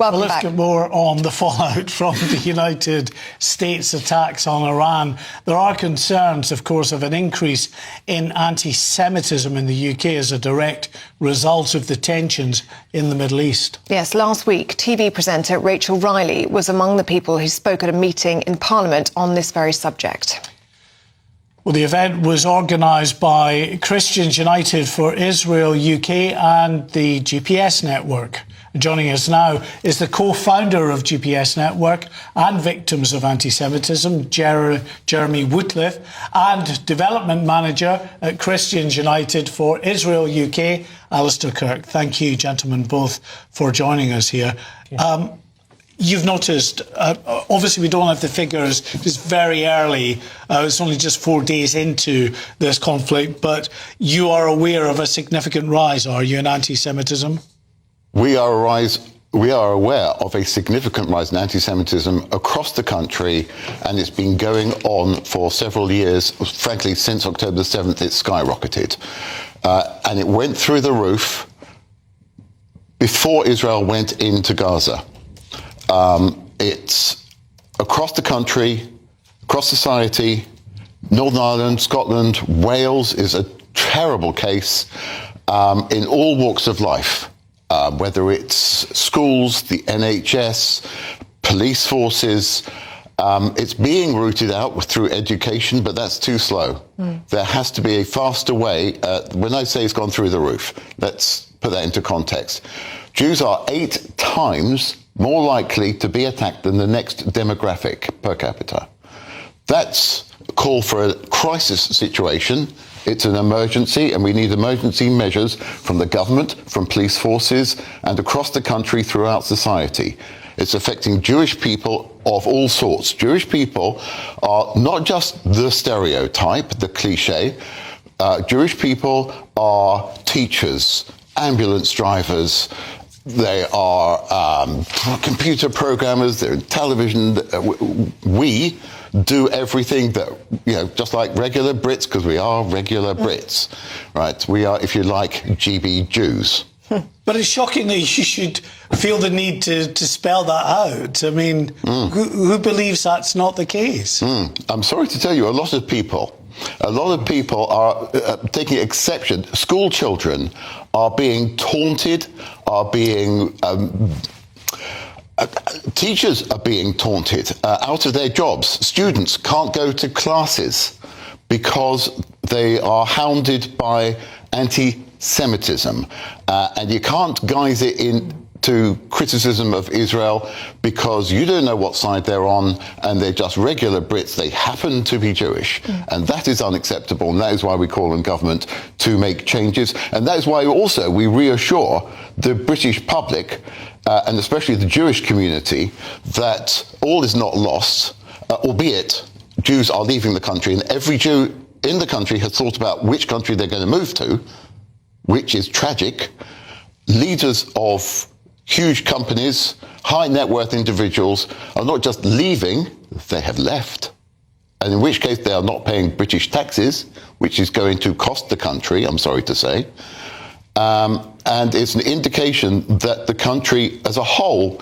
Well, let's get more on the fallout from the United States attacks on Iran. There are concerns, of course, of an increase in anti-Semitism in the UK as a direct result of the tensions in the Middle East. Yes, last week, TV presenter Rachel Riley was among the people who spoke at a meeting in Parliament on this very subject. Well, the event was organised by Christians United for Israel UK and the GPS Network. Joining us now is the co-founder of GPS Network and Victims of Anti-Semitism, Jeremy Wootliff, and Development Manager at Christians United for Israel UK, Alastair Kirk. Thank you, gentlemen, both for joining us here. You've noticed, obviously we don't have the figures, it's very early, it's only just 4 days into this conflict, but you are aware of a significant rise, are you, in anti-Semitism? We are aware of a significant rise in anti-Semitism across the country, and it's been going on for several years. Frankly, since October the 7th, it's skyrocketed. And it went through the roof before Israel went into Gaza. It's across the country, across society. Northern Ireland, Scotland, Wales is a terrible case in all walks of life. Whether it's schools, the NHS, police forces, it's being rooted out through education, but that's too slow. There has to be a faster way. When I say it's gone through the roof, let's put that into context. Jews are 8 times more likely to be attacked than the next demographic per capita. That's a call for a crisis situation. It's an emergency, and we need emergency measures from the government, from police forces, and across the country throughout society. It's affecting Jewish people of all sorts. Jewish people are not just the stereotype, the cliche. Jewish people are teachers, ambulance drivers, they are computer programmers, they're in television. We do everything that, just like regular Brits, because we are regular Brits, right? We are, if you like, GB Jews. But it's shocking that you should feel the need to spell that out. I mean, who believes that's not the case? I'm sorry to tell you, a lot of people are taking exception. School children are being taunted, teachers are being taunted out of their jobs. Students can't go to classes because they are hounded by anti-Semitism. And you can't guise it into criticism of Israel because you don't know what side they're on, and they're just regular Brits. They happen to be Jewish. And that is unacceptable. And that is why we call on government to make changes. And that is why also we reassure the British public, and especially the Jewish community, that all is not lost, albeit Jews are leaving the country, and every Jew in the country has thought about which country they're going to move to, which is tragic. Leaders of huge companies, high net worth individuals are not just leaving, they have left. And in which case they are not paying British taxes, which is going to cost the country, I'm sorry to say. And it's an indication that the country as a whole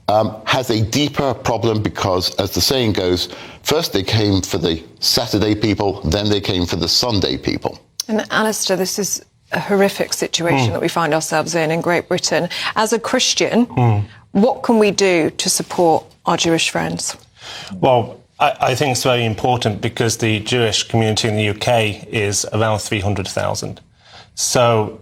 has a deeper problem because, as the saying goes, first they came for the Saturday people, then they came for the Sunday people. And Alastair, this is a horrific situation that we find ourselves in Great Britain. As a Christian, what can we do to support our Jewish friends? Well, I think it's very important because the Jewish community in the UK is around 300,000. So,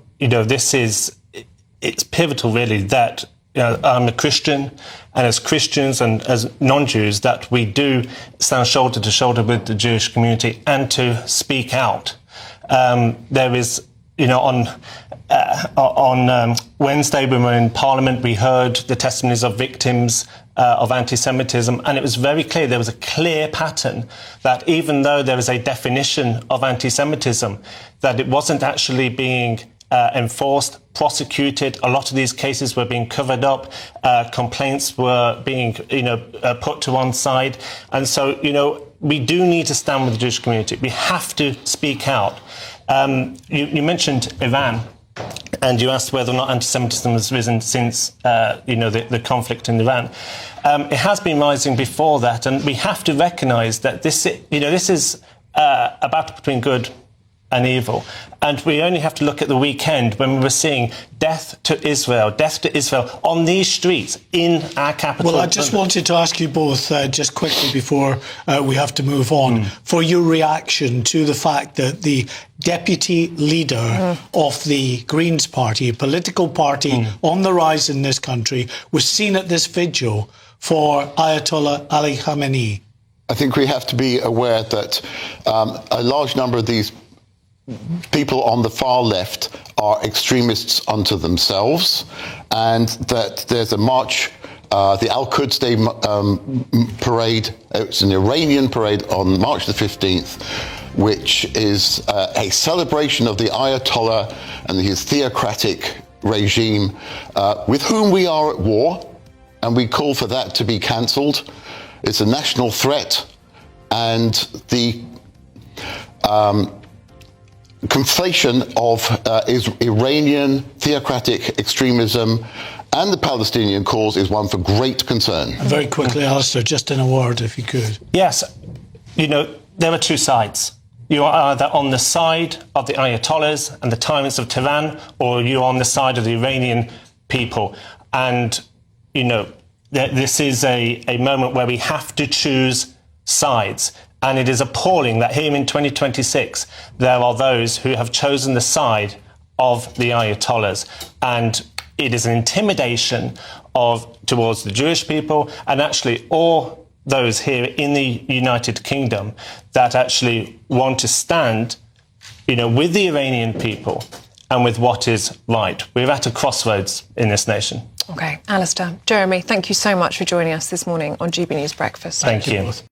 it's pivotal really that I'm a Christian, and as Christians and as non-Jews, that we do stand shoulder to shoulder with the Jewish community and to speak out. There is, on Wednesday when we were in Parliament, we heard the testimonies of victims of anti-Semitism, and it was very clear, there was a clear pattern that even though there is a definition of anti-Semitism, that it wasn't actually being enforced, prosecuted. A lot of these cases were being covered up. Complaints were being, put to one side. And so, we do need to stand with the Jewish community. We have to speak out. You mentioned Iran. and you asked whether or not anti-Semitism has risen since, the conflict in Iran. It has been rising before that, and we have to recognise that this is a battle between good and evil. And we only have to look at the weekend when we were seeing death to Israel on these streets in our capital. Well, I just wanted to ask you both, just quickly before we have to move on, for your reaction to the fact that the deputy leader of the Greens Party, a political party on the rise in this country, was seen at this vigil for Ayatollah Ali Khamenei. I think we have to be aware that a large number of these people on the far left are extremists unto themselves, and that there's a march, the Al-Quds Day parade. It's an Iranian parade on March the 15th, which is a celebration of the Ayatollah and his theocratic regime, with whom we are at war, and we call for that to be cancelled. It's a national threat, and the conflation of Iranian theocratic extremism and the Palestinian cause is one for great concern. Very quickly, Alastair, just in a word, if you could. Yes, there are two sides. You are either on the side of the Ayatollahs and the tyrants of Tehran, or you're on the side of the Iranian people. And, this is a moment where we have to choose sides. And it is appalling that here in 2026, there are those who have chosen the side of the Ayatollahs. And it is an intimidation towards the Jewish people and actually all those here in the United Kingdom that actually want to stand, with the Iranian people and with what is right. We're at a crossroads in this nation. OK, Alastair, Jeremy, thank you so much for joining us this morning on GB News Breakfast. Thank you.